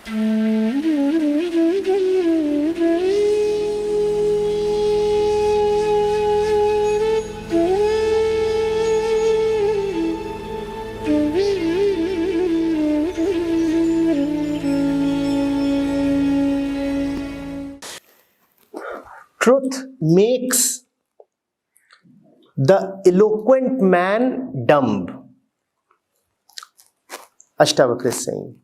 Truth makes the eloquent man dumb. Ashtavakra is saying,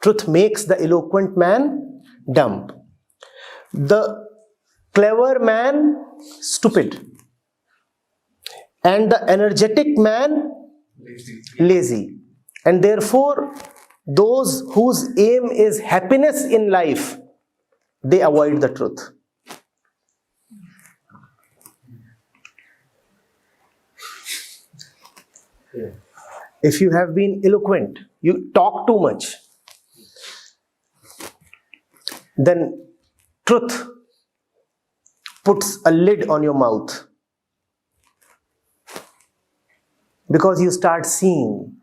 truth makes the eloquent man dumb. The clever man stupid. And the energetic man lazy. And therefore, those whose aim is happiness in life, they avoid the truth. If you have been eloquent, you talk too much, then truth puts a lid on your mouth, because you start seeing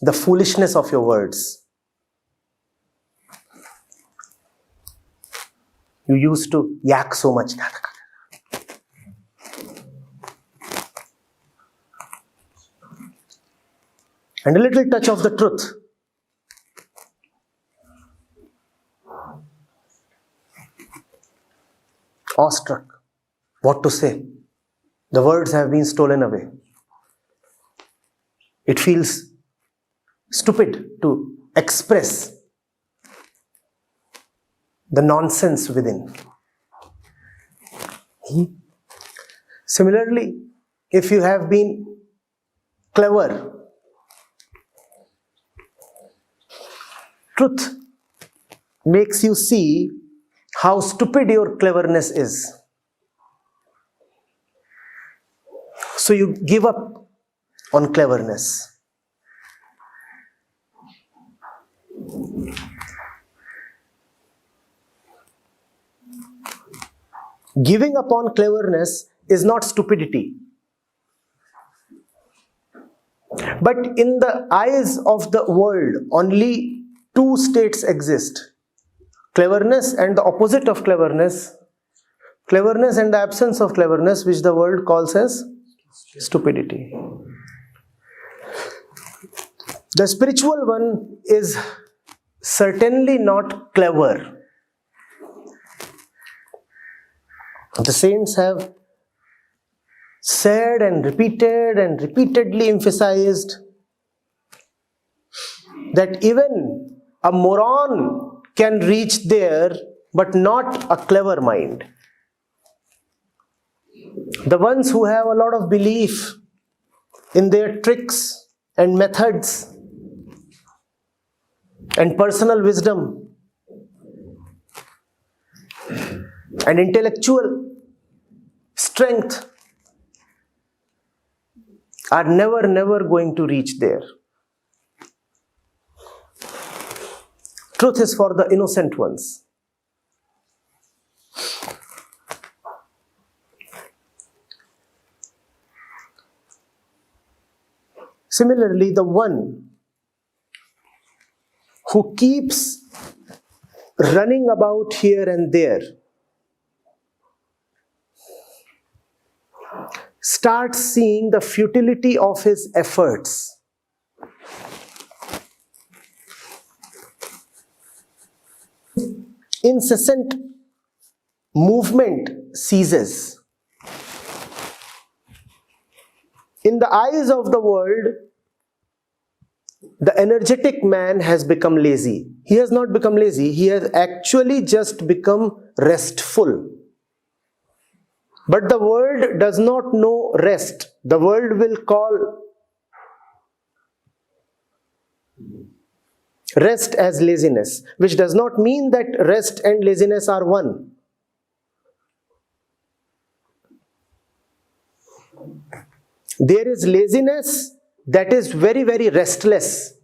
the foolishness of your words. You used to yak so much. And a little touch of the truth. Awestruck. What to say? The words have been stolen away. It feels stupid to express the nonsense within. Similarly, if you have been clever, truth makes you see how stupid your cleverness is. So you give up on cleverness. Giving up on cleverness is not stupidity. But in the eyes of the world, only two states exist. Cleverness and the opposite of cleverness. Cleverness and the absence of cleverness, which the world calls as stupidity. The spiritual one is certainly not clever. The saints have said and repeatedly emphasized that even a moron can reach there, but not a clever mind. The ones who have a lot of belief in their tricks and methods and personal wisdom and intellectual strength are never going to reach there. Truth is for the innocent ones. Similarly, the one who keeps running about here and there starts seeing the futility of his efforts. Incessant movement ceases. In the eyes of the world, the energetic man has become lazy. He has not become lazy, he has actually just become restful. But the world does not know rest. The world will call rest as laziness, which does not mean that rest and laziness are one. There is laziness that is very restless,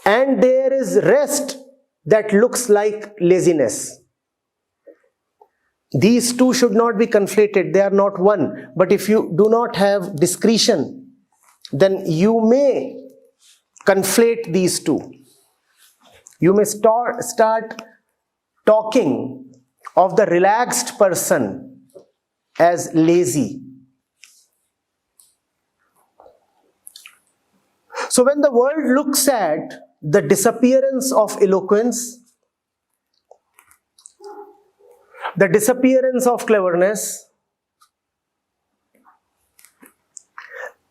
and there is rest that looks like laziness. These two should not be conflated, they are not one. But if you do not have discretion, then you may conflate these two. You may start talking of the relaxed person as lazy. So when the world looks at the disappearance of eloquence, the disappearance of cleverness,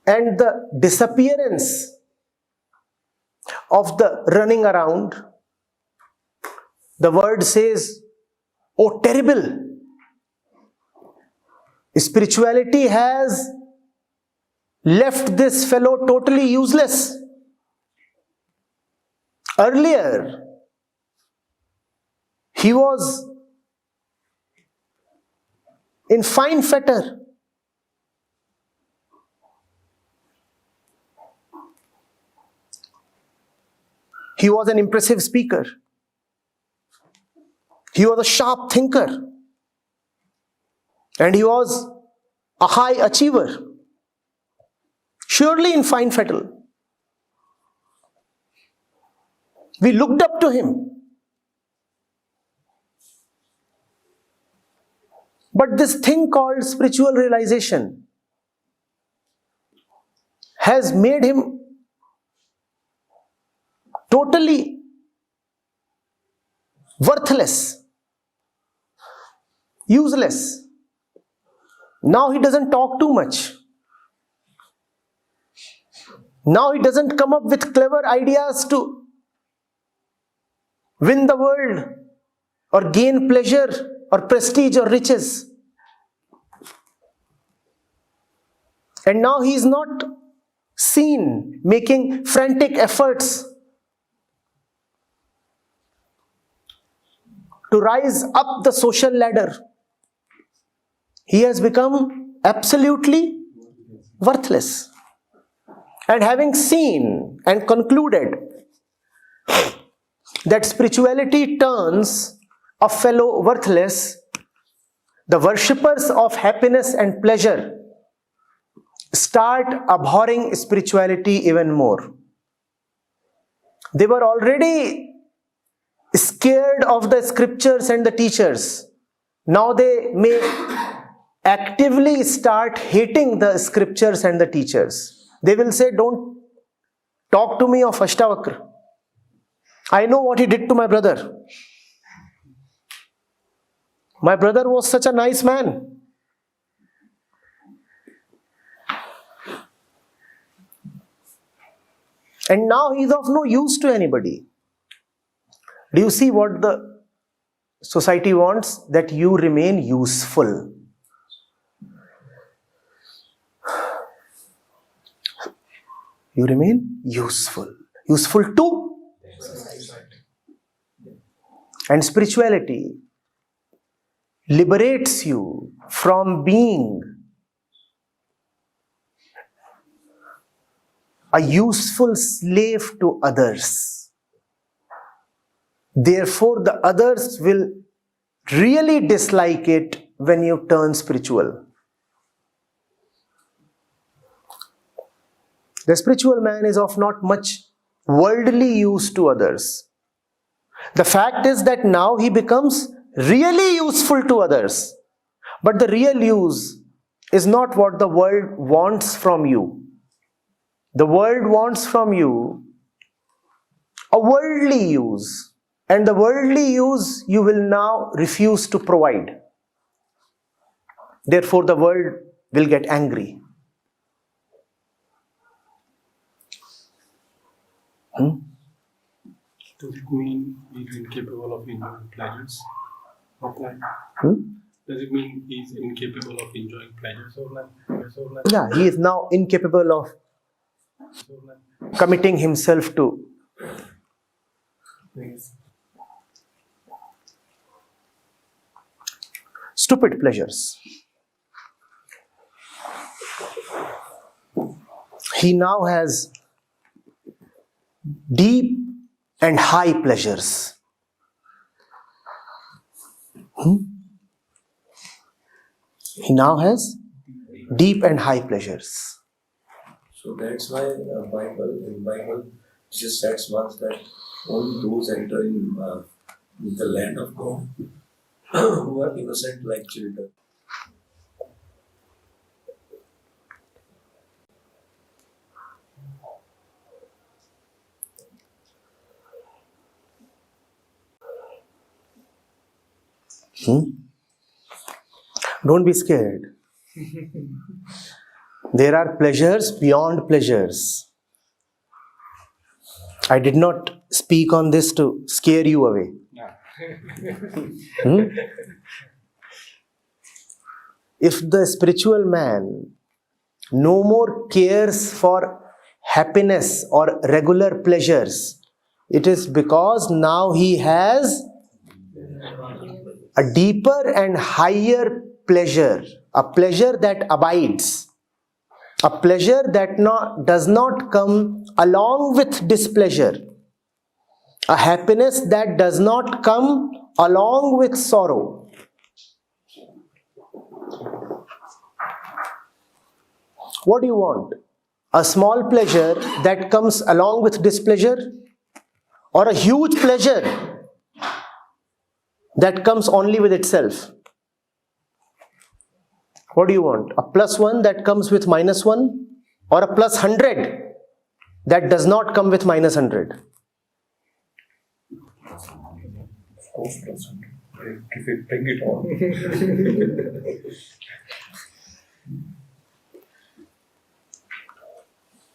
and the disappearance of the running around, the word says, oh terrible, spirituality has left this fellow totally useless. Earlier, he was in fine fetter. He was an impressive speaker. He was a sharp thinker. And he was a high achiever. Surely in fine fettle. We looked up to him. But this thing called spiritual realization has made him totally worthless, useless. Now he doesn't talk too much. Now he doesn't come up with clever ideas to win the world or gain pleasure or prestige or riches. And now he is not seen making frantic efforts to rise up the social ladder. He has become absolutely worthless. And having seen and concluded that spirituality turns a fellow worthless, the worshippers of happiness and pleasure start abhorring spirituality even more. They were already scared of the scriptures and the teachers. Now they may actively start hating the scriptures and the teachers. They will say, don't talk to me of Ashtavakra. I know what he did to my brother. My brother was such a nice man. And now he is of no use to anybody. Do you see what the society wants? That you remain useful. You remain useful. Useful to? And spirituality liberates you from being a useful slave to others. Therefore, the others will really dislike it when you turn spiritual. The spiritual man is of not much worldly use to others. The fact is that now he becomes really useful to others. But the real use is not what the world wants from you. The world wants from you a worldly use. And the worldly use you will now refuse to provide. Therefore, the world will get angry. Does it mean he's incapable of enjoying pleasures of life? Does it mean he's incapable of enjoying pleasures of life? Yeah, he is now incapable of committing himself to stupid pleasures. He now has deep and high pleasures. He now has deep and high pleasures. So that's why in Bible, Jesus says once that Only those enter in the land of God who are innocent like children. Don't be scared. There are pleasures beyond pleasures. I did not speak on this to scare you away. If the spiritual man no more cares for happiness or regular pleasures, it is because now he has a deeper and higher pleasure, a pleasure that abides, a pleasure that does not come along with displeasure, a happiness that does not come along with sorrow. What do you want? A small pleasure that comes along with displeasure, or a huge pleasure that comes only with itself? What do you want? A +1 that comes with -1, or a +100 that does not come with -100? Bring it on.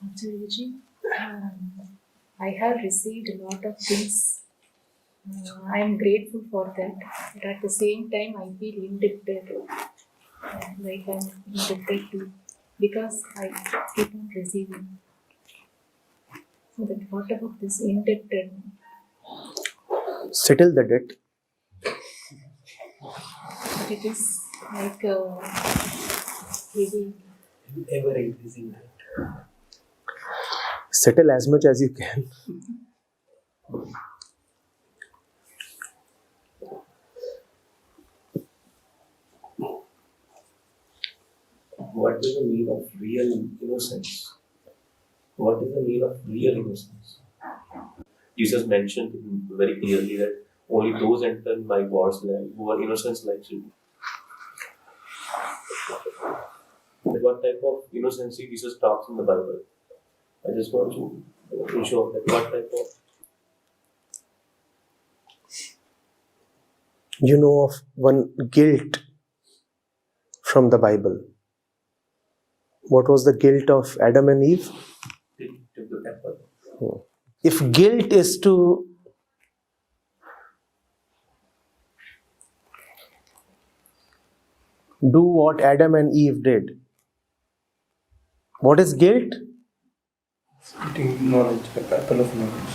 Acharyaji, I have received a lot of things. I am grateful for that. But at the same time, I feel indebted. Like I am indebted to, because I keep on receiving. So that what about this indebted? Settle the debt. But it is like heavy. Ever increasing that. Settle as much as you can. What is the meaning of real innocence? What is the meaning of real innocence? Jesus mentioned very clearly that only those enter my God's land who are innocent like children. What type of innocency Jesus talks in the Bible? I just want to ensure that what type of. You know of one guilt from the Bible. What was the guilt of Adam and Eve? Took the apple. If guilt is to do what Adam and Eve did, what is guilt? Eating knowledge, the apple of knowledge.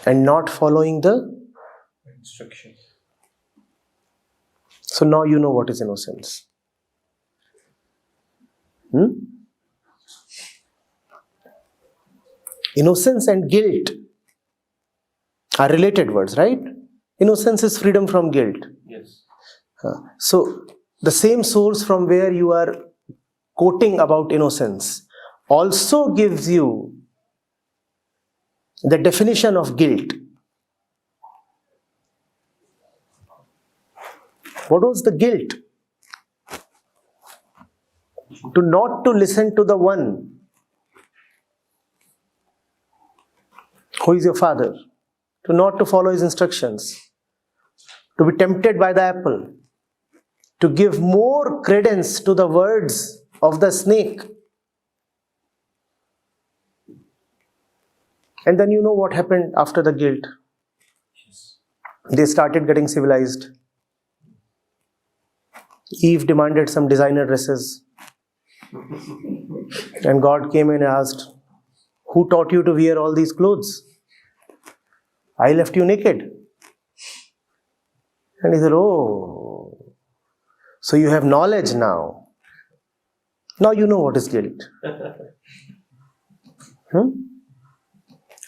And not following the Instruction. So now you know what is innocence. Innocence and guilt are related words, right? Innocence is freedom from guilt. Yes. So the same source from where you are quoting about innocence also gives you the definition of guilt. What was the guilt? Not to listen to the one who is your father, not to follow his instructions, to be tempted by the apple, to give more credence to the words of the snake. And then you know what happened after the guilt. They started getting civilized. Eve demanded some designer dresses. And God came and asked, "Who taught you to wear all these clothes? I left you naked." And he said, "Oh, so you have knowledge now. Now you know what is guilt."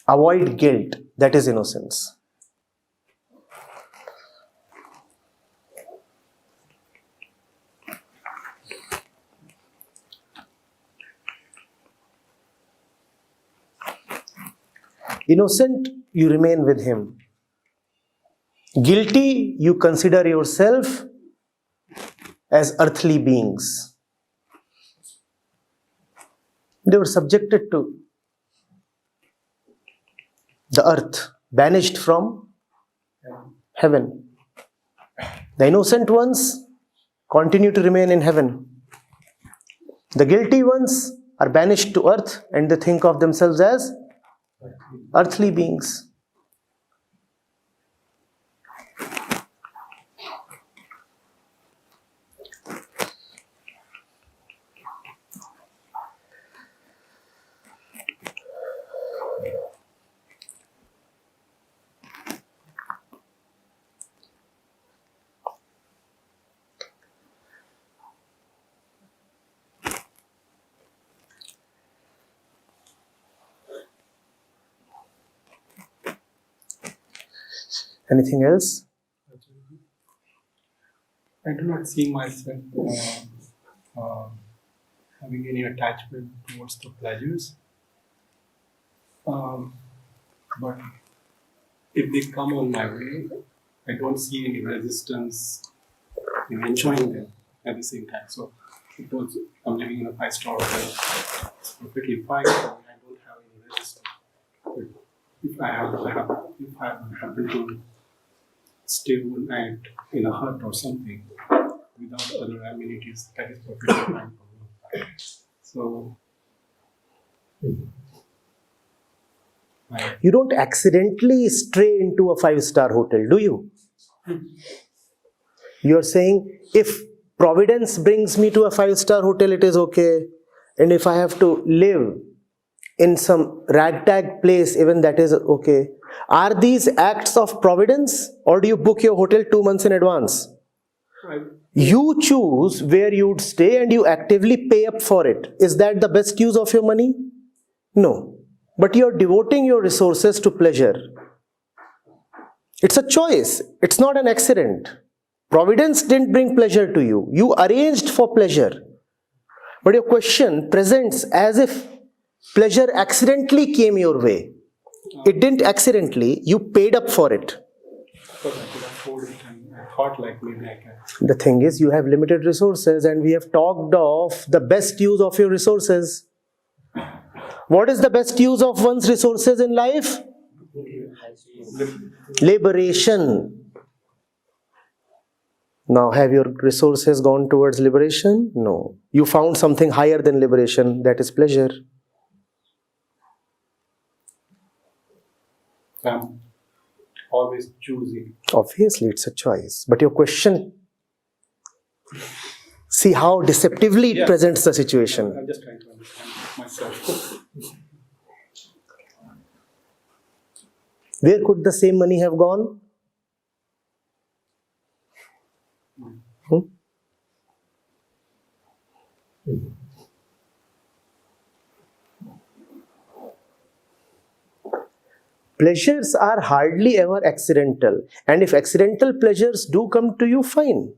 Avoid guilt. That is innocence. Innocent, you remain with him. Guilty, you consider yourself as earthly beings. They were subjected to the earth, banished from heaven. The innocent ones continue to remain in heaven. The guilty ones are banished to earth and they think of themselves as earthly beings. Anything else? I do not see myself having any attachment towards the pleasures. But if they come on my way, I don't see any resistance in enjoying them at the same time. So, suppose I'm living in a 5-star hotel, it's perfectly fine for me. I don't have any resistance. But if I happen to stay one night in a hut or something without other amenities, that is perfectly fine for me. So, You don't accidentally stray into a 5-star hotel, do you? You're saying, if Providence brings me to a 5-star hotel, it is okay. And if I have to live in some ragtag place, even that is okay. Are these acts of providence, or do you book your hotel 2 months in advance? You choose where you would stay and you actively pay up for it. Is that the best use of your money? No. But you are devoting your resources to pleasure. It's a choice. It's not an accident. Providence didn't bring pleasure to you. You arranged for pleasure. But your question presents as if pleasure accidentally came your way. It didn't accidentally. You paid up for it. Because I could afford it and I thought like maybe I can. The thing is, you have limited resources and we have talked of the best use of your resources. What is the best use of one's resources in life? Liberation. Now, have your resources gone towards liberation? No. You found something higher than liberation, that is pleasure. I'm always choosing. Obviously, it's a choice. But your question, see how deceptively it presents the situation. I'm just trying to understand myself. Where could the same money have gone? Pleasures are hardly ever accidental. And if accidental pleasures do come to you, fine.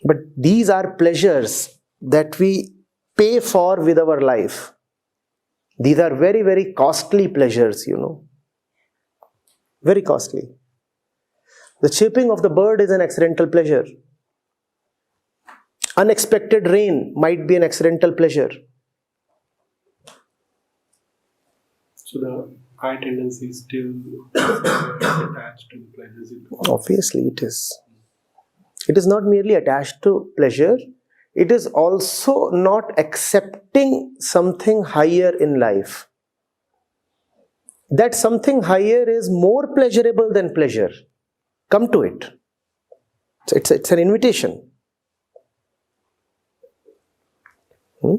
But these are pleasures that we pay for with our life. These are very, very costly pleasures, you know. Very costly. The chirping of the bird is an accidental pleasure. Unexpected rain might be an accidental pleasure. So the high tendency is still attached to the pleasures. Obviously, it is. It is not merely attached to pleasure. It is also not accepting something higher in life. That something higher is more pleasurable than pleasure. Come to it. It's an invitation. Hmm?